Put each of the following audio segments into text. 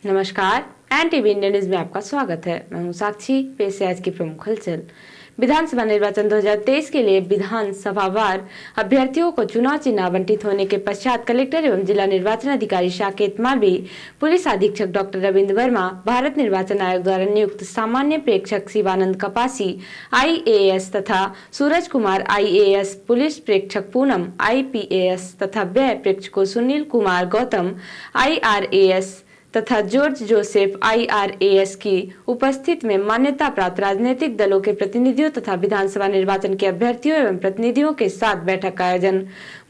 नमस्कार, NTV India news में आपका स्वागत है। मैं हूं साक्षी। पेश है आज की प्रमुख हलचल। विधानसभा निर्वाचन 2023 के लिए विधानसभावार अभ्यर्थियों को चुनाव चिन्ह आवंटित होने के पश्चात कलेक्टर एवं जिला निर्वाचन अधिकारी साकेत मालवी, पुलिस अधीक्षक डॉक्टर रविंद्र वर्मा, भारत निर्वाचन आयोग द्वारा नियुक्त सामान्य प्रेक्षक शिवानंद कपासी IAS तथा सूरज कुमार IAS, पुलिस प्रेक्षक पूनम IPAS तथा व्यय प्रेक्षकों सुनील कुमार गौतम IRAS तथा जॉर्ज जोसेफ IRAS की उपस्थित में मान्यता प्राप्त राजनीतिक दलों के प्रतिनिधियों तथा विधानसभा निर्वाचन के अभ्यर्थियों एवं प्रतिनिधियों के साथ बैठक का आयोजन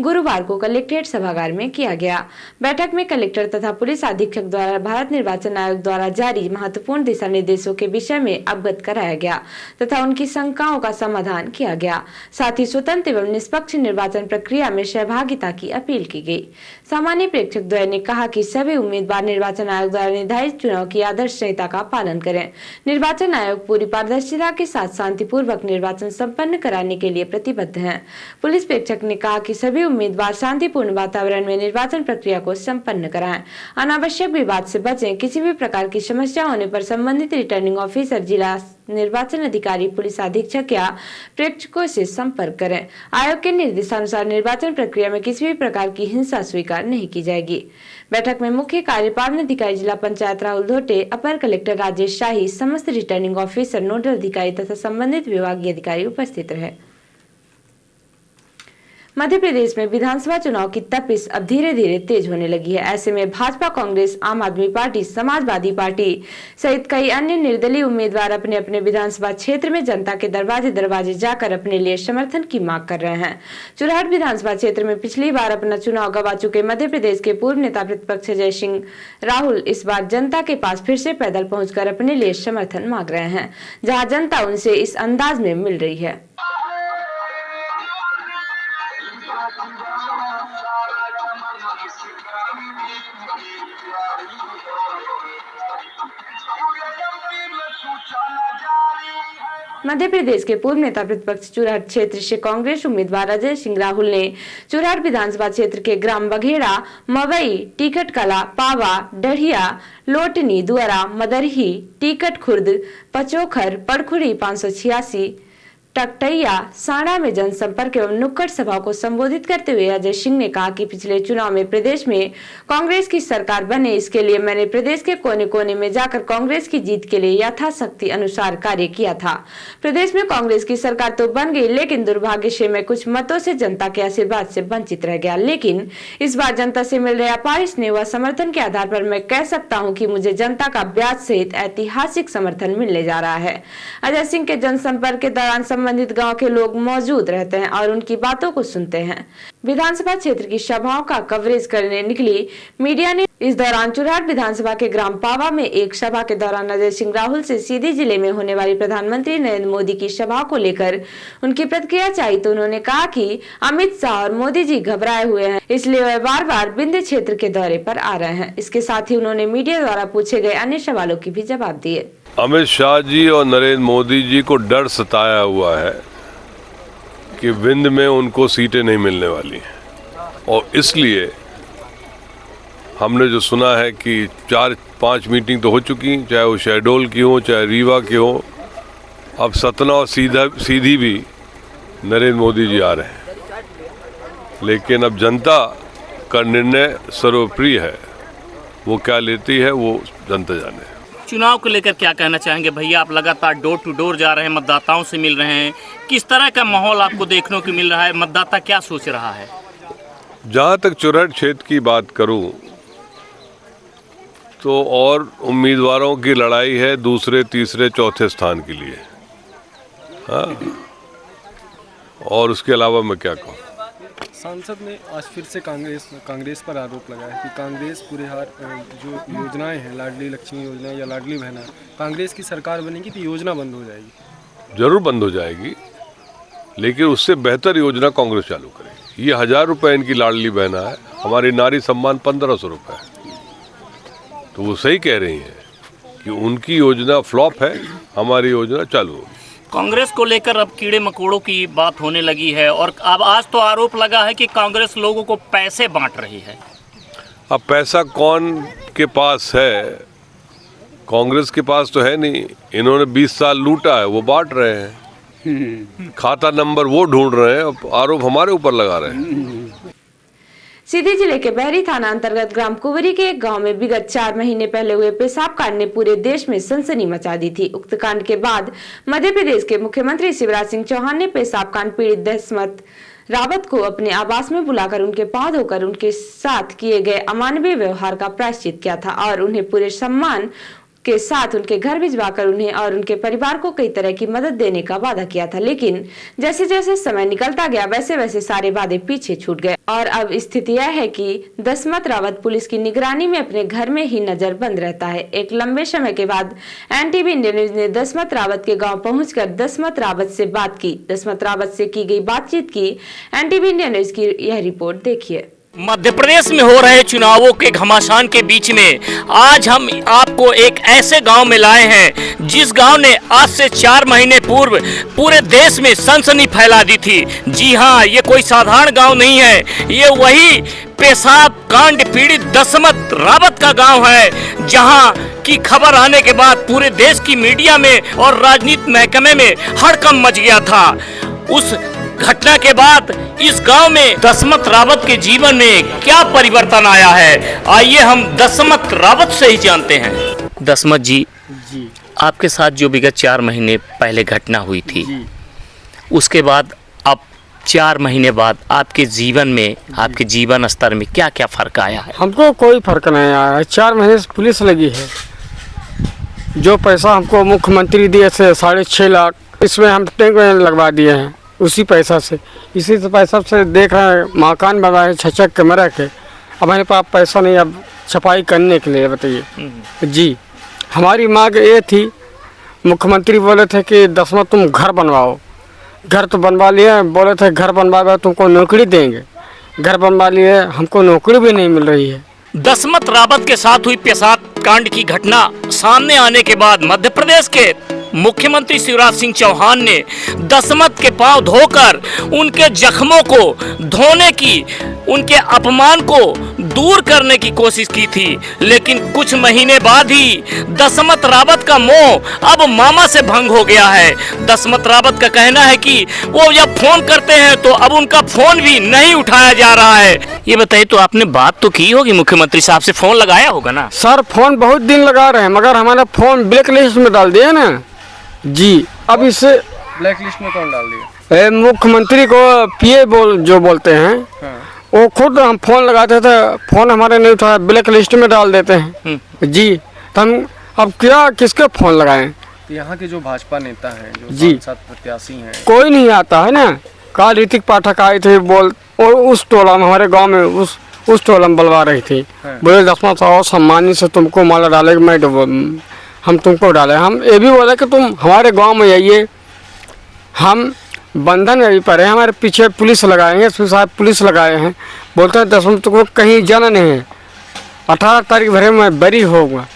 गुरुवार को कलेक्ट्रेट सभागार में किया गया। बैठक में कलेक्टर तथा पुलिस अधीक्षक द्वारा भारत निर्वाचन आयोग द्वारा जारी महत्वपूर्ण दिशा निर्देशों के विषय में अवगत कराया गया तथा उनकी शंकाओं का समाधान किया गया। साथ ही स्वतंत्र एवं निष्पक्ष निर्वाचन प्रक्रिया में सहभागिता की अपील की गई। सामान्य प्रेक्षक द्वय ने कहा कि सभी उम्मीदवार निर्वाचन आयोग द्वारा निर्धारित चुनाव की आदर्श संहिता का पालन करें। निर्वाचन आयोग पूरी पारदर्शिता के साथ शांतिपूर्वक निर्वाचन संपन्न कराने के लिए प्रतिबद्ध है। पुलिस प्रेक्षक ने कहा कि सभी उम्मीदवार शांतिपूर्ण वातावरण में निर्वाचन प्रक्रिया को संपन्न कराएं, अनावश्यक विवाद से बचें। किसी भी प्रकार की समस्या होने पर संबंधित रिटर्निंग ऑफिसर, जिला निर्वाचन अधिकारी, पुलिस अधीक्षक या प्रेक्षकों से संपर्क करें। आयोग के निर्देशानुसार निर्वाचन प्रक्रिया में किसी भी प्रकार की हिंसा स्वीकार नहीं की जाएगी। बैठक में मुख्य कार्यपालन अधिकारी जिला पंचायत राहुल धोटे, अपर कलेक्टर राजेश शाही, समस्त रिटर्निंग ऑफिसर, नोडल अधिकारी तथा संबंधित विभागीय अधिकारी उपस्थित रहे। मध्य प्रदेश में विधानसभा चुनाव की तपिश अब धीरे धीरे तेज होने लगी है। ऐसे में भाजपा, कांग्रेस, आम आदमी पार्टी, समाजवादी पार्टी सहित कई अन्य निर्दलीय उम्मीदवार अपने अपने विधानसभा क्षेत्र में जनता के दरवाजे जाकर अपने लिए समर्थन की मांग कर रहे हैं। चुराहट विधानसभा क्षेत्र में पिछली बार अपना चुनाव गंवा चुके मध्य प्रदेश के पूर्व नेता प्रतिपक्ष अजय सिंह राहुल इस बार जनता के पास फिर से पैदल पहुंचकर अपने लिए समर्थन मांग रहे हैं, जहाँ जनता उनसे इस अंदाज में मिल रही है। मध्य प्रदेश के पूर्व नेता प्रतिपक्ष चुराहट क्षेत्र से कांग्रेस उम्मीदवार अजय सिंह राहुल ने चुराहट विधानसभा क्षेत्र के ग्राम बघेड़ा, मवई, टिकट कला, पावा, डढ़िया, लोटनी, दुआरा, मदरही, टिकट खुर्द, पचोखर, पड़खुड़ी 586, टकटैया, साड़ा में जनसंपर्क एवं नुक्कड़ सभा को संबोधित करते हुए अजय सिंह ने कहा कि पिछले चुनाव में प्रदेश में कांग्रेस की सरकार बने, इसके लिए मैंने प्रदेश के कोने कोने में जाकर कांग्रेस की जीत के लिए यथाशक्ति अनुसार कार्य किया था। प्रदेश में कांग्रेस की सरकार तो बन गई, लेकिन दुर्भाग्य से मैं कुछ मतों से जनता के आशीर्वाद से वंचित रह गया। लेकिन इस बार जनता से मिल रहे अपार स्नेह व समर्थन के आधार पर मैं कह सकता हूँ कि मुझे जनता का ब्याज सहित ऐतिहासिक समर्थन मिलने जा रहा है। अजय सिंह के जनसंपर्क के दौरान संबंधित गांव के लोग मौजूद रहते हैं और उनकी बातों को सुनते हैं। विधानसभा क्षेत्र की सभाओं का कवरेज करने निकली मीडिया ने इस दौरान चुराहट विधानसभा के ग्राम पावा में एक सभा के दौरान अजय सिंह राहुल से सीधी जिले में होने वाली प्रधानमंत्री नरेंद्र मोदी की सभा को लेकर उनकी प्रतिक्रिया चाहिए, तो उन्होंने कहा कि अमित शाह और मोदी जी घबराए हुए हैं, इसलिए वह बार बार विंध्य क्षेत्र के दौरे पर आ रहे हैं। इसके साथ ही उन्होंने मीडिया द्वारा पूछे गए अन्य सवालों की भी जवाब दिए। अमित शाह जी और नरेंद्र मोदी जी को डर सताया हुआ है कि विंध्य में उनको सीटें नहीं मिलने वाली हैं, और इसलिए हमने जो सुना है कि 4-5 मीटिंग तो हो चुकी, चाहे वो शहडोल की हो, चाहे रीवा की हो, अब सतना और सीधी भी नरेंद्र मोदी जी आ रहे हैं। लेकिन अब जनता का निर्णय सर्वोपरि है, वो क्या लेती है वो जनता जाने। चुनाव को लेकर क्या कहना चाहेंगे भैया? आप लगातार डोर टू डोर जा रहे हैं, मतदाताओं से मिल रहे हैं, किस तरह का माहौल आपको देखने को मिल रहा है? मतदाता क्या सोच रहा है? जहाँ तक चुराहट क्षेत्र की बात करूं तो और उम्मीदवारों की लड़ाई है दूसरे, तीसरे, चौथे स्थान के लिए। हाँ, और उसके अलावा मैं क्या कहूँ। सांसद ने आज फिर से कांग्रेस पर आरोप लगाया कि कांग्रेस पूरे जो योजनाएं हैं, लाडली लक्ष्मी योजना या लाडली बहना, कांग्रेस की सरकार बनेगी तो योजना बंद हो जाएगी। जरूर बंद हो जाएगी, लेकिन उससे बेहतर योजना कांग्रेस चालू करेगी। ये 1000 रुपये इनकी लाडली बहना है, हमारी नारी सम्मान 1500 रुपये है। तो वो सही कह रही हैं कि उनकी योजना फ्लॉप है, हमारी योजना चालू होगी। कांग्रेस को लेकर अब कीड़े मकोड़ों की बात होने लगी है, और अब आज तो आरोप लगा है कि कांग्रेस लोगों को पैसे बांट रही है। अब पैसा कौन के पास है कांग्रेस के पास तो है नहीं, इन्होंने 20 साल लूटा है, वो बांट रहे हैं, खाता नंबर वो ढूंढ रहे हैं, आरोप हमारे ऊपर लगा रहे हैं। सीधी जिले के बहरी थाना अंतर्गत ग्राम कुंवरी के एक गांव में विगत 4 महीने पहले हुए पेशाब कांड ने पूरे देश में सनसनी मचा दी थी। उक्त कांड के बाद मध्य प्रदेश के मुख्यमंत्री शिवराज सिंह चौहान ने पेशाब कांड पीड़ित दसमत रावत को अपने आवास में बुलाकर उनके पांव धोकर उनके साथ किए गए अमानवीय व्यवहार का प्रायश्चित किया था और उन्हें पूरे सम्मान के साथ उनके घर भिजवाकर उन्हें और उनके परिवार को कई तरह की मदद देने का वादा किया था। लेकिन जैसे जैसे समय निकलता गया वैसे वैसे सारे वादे पीछे छूट गए और अब स्थिति यह है कि दसमत रावत पुलिस की निगरानी में अपने घर में ही नजरबंद रहता है। एक लंबे समय के बाद एनटीवी इंडिया न्यूज ने दसमत रावत के गाँव पहुँचकर दसमत रावत से बात की। दसमत रावत से की गई बातचीत की एनटीवी इंडिया न्यूज की यह रिपोर्ट देखिए। मध्य प्रदेश में हो रहे चुनावों के घमासान के बीच में आज हम आपको एक ऐसे गांव में लाए हैं जिस गांव ने आज से 4 महीने पूर्व पूरे देश में सनसनी फैला दी थी। जी हां, ये कोई साधारण गांव नहीं है, ये वही पेशाब कांड पीड़ित दसमत रावत का गांव है जहां की खबर आने के बाद पूरे देश की मीडिया में और राजनीति महकमे में हड़कंप मच गया था। उस घटना के बाद इस गांव में दसमत रावत के जीवन में क्या परिवर्तन आया है, आइए हम दसमत रावत से ही जानते हैं। दसमत जी, आपके साथ जो विगत 4 महीने पहले घटना हुई थी, उसके बाद अब 4 महीने बाद आपके जीवन में, आपके जीवन स्तर में क्या क्या फर्क आया है? हमको कोई फर्क नहीं आया है। 4 महीने से पुलिस लगी है। जो पैसा हमको मुख्यमंत्री दिए थे 6.5 लाख, इसमें हम टैंक लगवा दिए हैं उसी पैसा से। इसी से पैसा से देख रहे हैं मकान बनवाए 6 कमरा के। अब हमारे पास पैसा नहीं अब छपाई करने के लिए, बताइए जी। हमारी मांग ये थी, मुख्यमंत्री बोले थे कि दसमत तुम घर बनवाओ। घर तो बनवा लिए, बोले थे घर बनवा तुमको नौकरी देंगे। घर बनवा लिए, हमको नौकरी भी नहीं मिल रही है। दसमत रावत के साथ हुई पेशाब कांड की घटना सामने आने के बाद मध्य प्रदेश के मुख्यमंत्री शिवराज सिंह चौहान ने दसमत के पांव धोकर उनके जख्मों को धोने की, उनके अपमान को दूर करने की कोशिश की थी। लेकिन कुछ महीने बाद ही दसमत रावत का मोह अब मामा से भंग हो गया है। दसमत रावत का कहना है कि वो जब फोन करते हैं तो अब उनका फोन भी नहीं उठाया जा रहा है। ये बताइए, तो आपने बात तो की होगी, मुख्यमंत्री साहब से फोन लगाया होगा ना? सर फोन बहुत दिन लगा रहे हैं मगर हमारा फोन ब्लैक लिस्ट में डाल दिया ना जी। अब इसे ब्लैक लिस्ट में कौन डाल दिया? मुख्यमंत्री को पीए जो बोलते हैं, हाँ। वो खुद हम फोन लगाते थे, फोन हमारे नहीं उठाया, ब्लैक लिस्ट में डाल देते हैं जी। तो हम अब क्या किसके फोन लगाएं? यहाँ के जो भाजपा नेता हैं, जो जी प्रत्याशी हैं, कोई नहीं आता है ना। कल ऋतिक पाठक आए थे, बोल और उस टोला में हमारे गाँव में उस टोला में बुलवा रही थी, हाँ। बोले दसमत साहब सम्मानी से तुमको माला डालेगा, मैं हम तुमको डाले। हम ये भी बोले कि तुम हमारे गांव में आइए, हम बंधन में भी पड़े, हमारे पीछे पुलिस लगाएंगे, साहब पुलिस लगाए हैं। बोलते हैं दसमत को कहीं जाना नहीं है, 18 तारीख भरे मैं बरी होगा।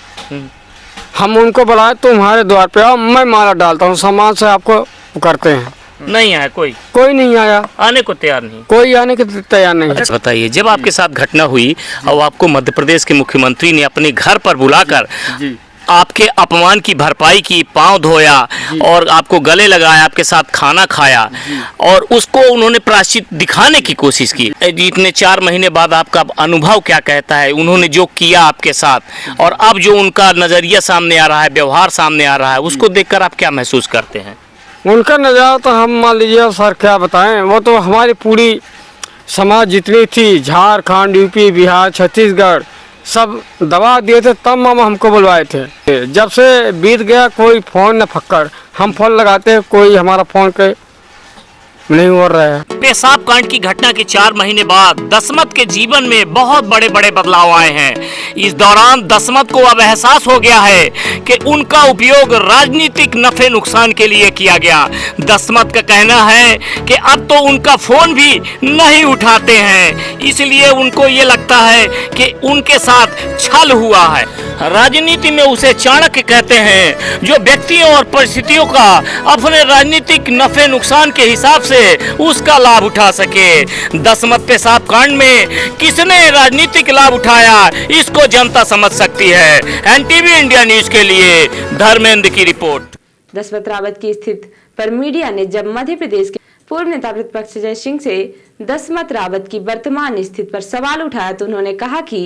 हम उनको बुलाए, तुम हमारे द्वार पे आओ, मैं माला डालता हूँ, सम्मान से आपको करते हैं। नहीं आया कोई नहीं आया, आने को तैयार नहीं, कोई आने को तैयार नहीं। अच्छा बताइए, जब आपके साथ घटना हुई और आपको मध्य प्रदेश के मुख्यमंत्री ने अपने घर पर बुलाकर आपके अपमान की भरपाई की, पांव धोया और आपको गले लगाया, आपके साथ खाना खाया और उसको उन्होंने प्रायश्चित दिखाने की कोशिश की, इतने 4 महीने बाद आपका अनुभव क्या कहता है? उन्होंने जो किया आपके साथ और अब जो उनका नजरिया सामने आ रहा है, व्यवहार सामने आ रहा है, उसको देखकर आप क्या महसूस करते हैं? उनका नज़ारा तो हम मान लीजिए सर क्या बताएं, वो तो हमारी पूरी समाज जितनी थी, झारखंड, यूपी, बिहार, छत्तीसगढ़, सब दबा दिए थे, तब मामा हमको बुलवाए थे। जब से बीत गया कोई फ़ोन न फक्कर, हम फ़ोन लगाते हैं, कोई हमारा फ़ोन के नहीं हो रहा है। पेशाब कांड की घटना के 4 महीने बाद दसमत के जीवन में बहुत बड़े बड़े बदलाव आए हैं। इस दौरान दसमत को अब एहसास हो गया है कि उनका उपयोग राजनीतिक नफे नुकसान के लिए किया गया। दसमत का कहना है कि अब तो उनका फोन भी नहीं उठाते हैं, इसलिए उनको ये लगता है कि उनके साथ छल हुआ है। राजनीति में उसे चाणक्य कहते हैं, जो व्यक्तियों और परिस्थितियों का अपने राजनीतिक नफे नुकसान के हिसाब से से उसका लाभ उठा सके। दसमत पेशाब कांड में किसने राजनीतिक लाभ उठाया, इसको जनता समझ सकती है। एनटीवी इंडिया न्यूज के लिए धर्मेंद्र की रिपोर्ट। दसमत रावत की स्थिति पर मीडिया ने जब मध्य प्रदेश के पूर्व नेता प्रतिपक्ष अजय सिंह से दसमत रावत की वर्तमान स्थिति पर सवाल उठाया तो उन्होंने कहा कि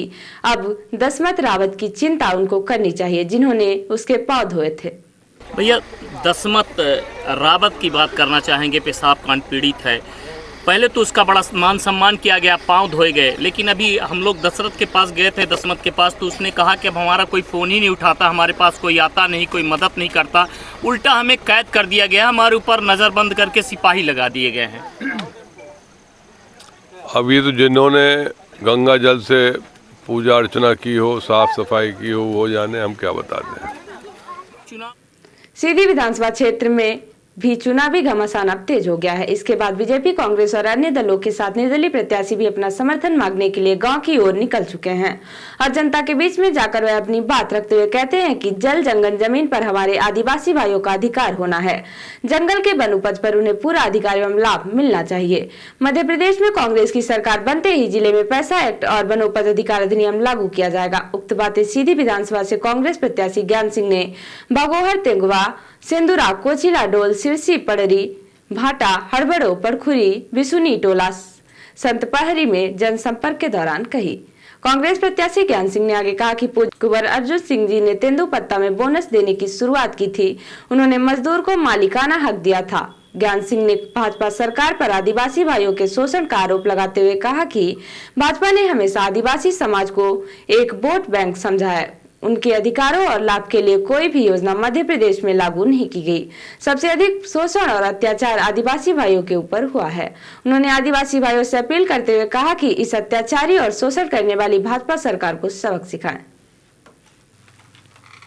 अब दसमत रावत की चिंता उनको करनी चाहिए जिन्होंने उसके पांव धोए थे। भैया, दसमत रावत की बात करना चाहेंगे। पेशाब कांड पीड़ित है, पहले तो उसका बड़ा मान सम्मान किया गया, पांव धोए गए, लेकिन अभी हम लोग दशरथ के पास गए थे, दसमत के पास, तो उसने कहा कि अब हमारा कोई फ़ोन ही नहीं उठाता, हमारे पास कोई आता नहीं, कोई मदद नहीं करता, उल्टा हमें कैद कर दिया गया, हमारे ऊपर नज़रबंद करके सिपाही लगा दिए गए हैं। अब ये तो जिन्होंने गंगा जल से पूजा अर्चना की हो, साफ सफाई की हो, वो जाने, हम क्या बताते हैं। चुनाव सीधी विधानसभा क्षेत्र में भी चुनावी घमासान अब तेज हो गया है। इसके बाद बीजेपी, कांग्रेस और अन्य दलों के साथ निर्दलीय प्रत्याशी भी अपना समर्थन मांगने के लिए गांव की ओर निकल चुके हैं और जनता के बीच में जाकर वह अपनी बात रखते हुए कहते हैं कि जल जंगल जमीन पर हमारे आदिवासी भाइयों का अधिकार होना है। जंगल के वन उपज पर उन्हें पूरा अधिकार एवं लाभ मिलना चाहिए। मध्य प्रदेश में कांग्रेस की सरकार बनते ही जिले में पैसा एक्ट और वन उपज अधिकार अधिनियम लागू किया जाएगा। उक्त बातें सीधी विधानसभा से कांग्रेस प्रत्याशी ज्ञान सिंह ने बागोहर, तेंगुआ, सिंदूरा, कोचिला, डोल, सिरसी, पड़री, भाटा, हड़बड़ो, परखुरी, बिसुनी, टोला, संतपहरी में जनसंपर्क के दौरान कही। कांग्रेस प्रत्याशी ज्ञान सिंह ने आगे कहा कि पूज्य कुंवर अर्जुन सिंह जी ने तेंदुपत्ता में बोनस देने की शुरुआत की थी। उन्होंने मजदूर को मालिकाना हक दिया था। ज्ञान सिंह ने भाजपा सरकार पर आदिवासी भाइयों के शोषण का आरोप लगाते हुए कहा कि भाजपा ने हमेशा आदिवासी समाज को एक वोट बैंक समझा है। उनके अधिकारों और लाभ के लिए कोई भी योजना मध्य प्रदेश में लागू नहीं की गई। सबसे अधिक शोषण और अत्याचार आदिवासी भाइयों के ऊपर हुआ है। उन्होंने आदिवासी भाइयों से अपील करते हुए कहा कि इस अत्याचारी और शोषण करने वाली भाजपा सरकार को सबक सिखाएं।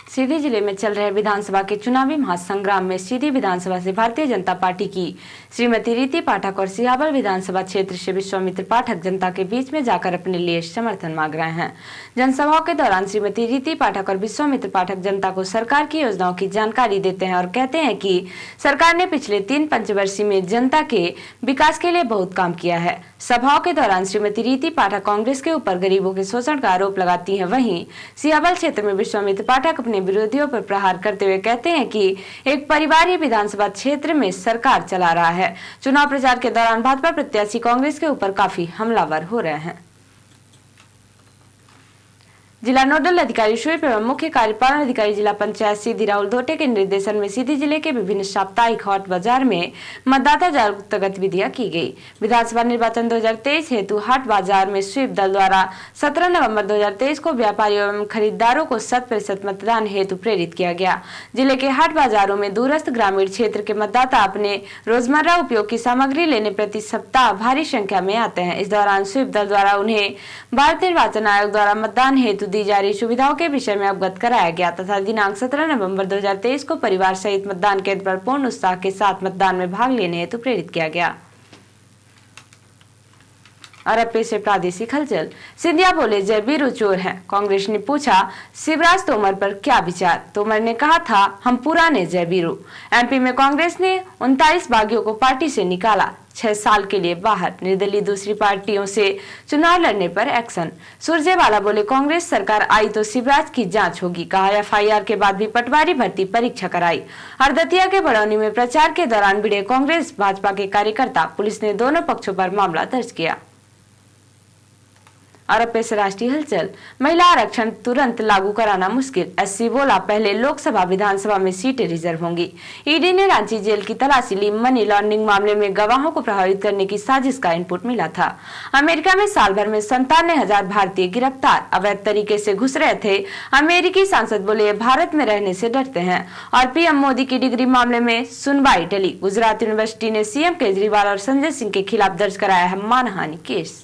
सीधी जिले में चल रहे विधानसभा के चुनावी महासंग्राम में सीधी विधानसभा से भारतीय जनता पार्टी की श्रीमती रीति पाठक और सिहावल विधानसभा क्षेत्र से विश्वामित्र पाठक जनता के बीच में जाकर अपने लिए समर्थन मांग रहे हैं। जनसभाओं के दौरान श्रीमती रीति पाठक और विश्वामित्र पाठक जनता को सरकार की योजनाओं की जानकारी देते हैं और कहते हैं कि सरकार ने पिछले 3 पंचवर्षीय में जनता के विकास के लिए बहुत काम किया है। सभाओं के दौरान श्रीमती रीति पाठक कांग्रेस के ऊपर गरीबों के शोषण का आरोप लगाती हैं। वहीं सिहावल क्षेत्र में विश्वामित्र पाठक अपने विरोधियों पर प्रहार करते हुए कहते हैं कि एक परिवार ही विधानसभा क्षेत्र में सरकार चला रहा है। चुनाव प्रचार के दौरान भाजपा प्रत्याशी कांग्रेस के ऊपर काफी हमलावर हो रहे हैं। जिला नोडल अधिकारी स्वीप एवं मुख्य कार्यपालन अधिकारी जिला पंचायत सीधी राहुल धोटे के निर्देशन में सीधी जिले के विभिन्न साप्ताहिक हाट बाजार में मतदाता जागरूकता गतिविधियां की गई। विधानसभा निर्वाचन 2023 हेतु हाट बाजार में स्वीप दल द्वारा 17 नवंबर 2023 को व्यापारियों एवं खरीदारों को 100% मतदान हेतु प्रेरित किया गया। जिले के हाट बाजारों में दूरस्थ ग्रामीण क्षेत्र के मतदाता अपने रोजमर्रा उपयोग की सामग्री लेने प्रति सप्ताह भारी संख्या में आते हैं। इस दौरान स्वीप दल द्वारा उन्हें भारत निर्वाचन आयोग द्वारा मतदान हेतु दी जा रही सुविधाओं के विषय में अवगत कराया गया तथा दिनांक 17 नवंबर 2023 को परिवार सहित मतदान केंद्र पर पूर्ण उत्साह के साथ मतदान में भाग लेने हेतु प्रेरित किया गया। और अब पेश है प्रादेशिक हलचल। सिंधिया बोले जय वीरू चोर हैं। कांग्रेस ने पूछा शिवराज तोमर पर क्या विचार। तोमर ने कहा था हम पुराने जय वीरू। एमपी में कांग्रेस ने 39 बागियों को पार्टी से निकाला, 6 साल के लिए बाहर। निर्दलीय दूसरी पार्टियों से चुनाव लड़ने पर एक्शन। सुरजेवाला बोले कांग्रेस सरकार आई तो शिवराज की जांच होगी। कहा एफआईआर के बाद भी पटवारी भर्ती परीक्षा कराई। हरदतिया के बड़ौनी में प्रचार के दौरान भिड़े कांग्रेस भाजपा के कार्यकर्ता। पुलिस ने दोनों पक्षों पर मामला दर्ज किया। और अब पेश राष्ट्रीय हलचल। महिला आरक्षण तुरंत लागू कराना मुश्किल। एससी बोला पहले लोकसभा विधानसभा में सीटें रिजर्व होंगी। ईडी ने रांची जेल की तलाशी ली। मनी लॉन्ड्रिंग मामले में गवाहों को प्रभावित करने की साजिश का इनपुट मिला था। अमेरिका में साल भर में 97,000 भारतीय गिरफ्तार। अवैध तरीके से घुस रहे थे। अमेरिकी सांसद बोले भारत में रहने से डरते हैं। और पीएम मोदी की डिग्री मामले में सुनवाई टली। गुजरात यूनिवर्सिटी ने सीएम केजरीवाल और संजय सिंह के खिलाफ दर्ज कराया है मानहानि केस।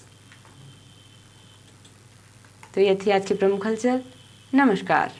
तो ये थी आज की प्रमुख हलचल। नमस्कार।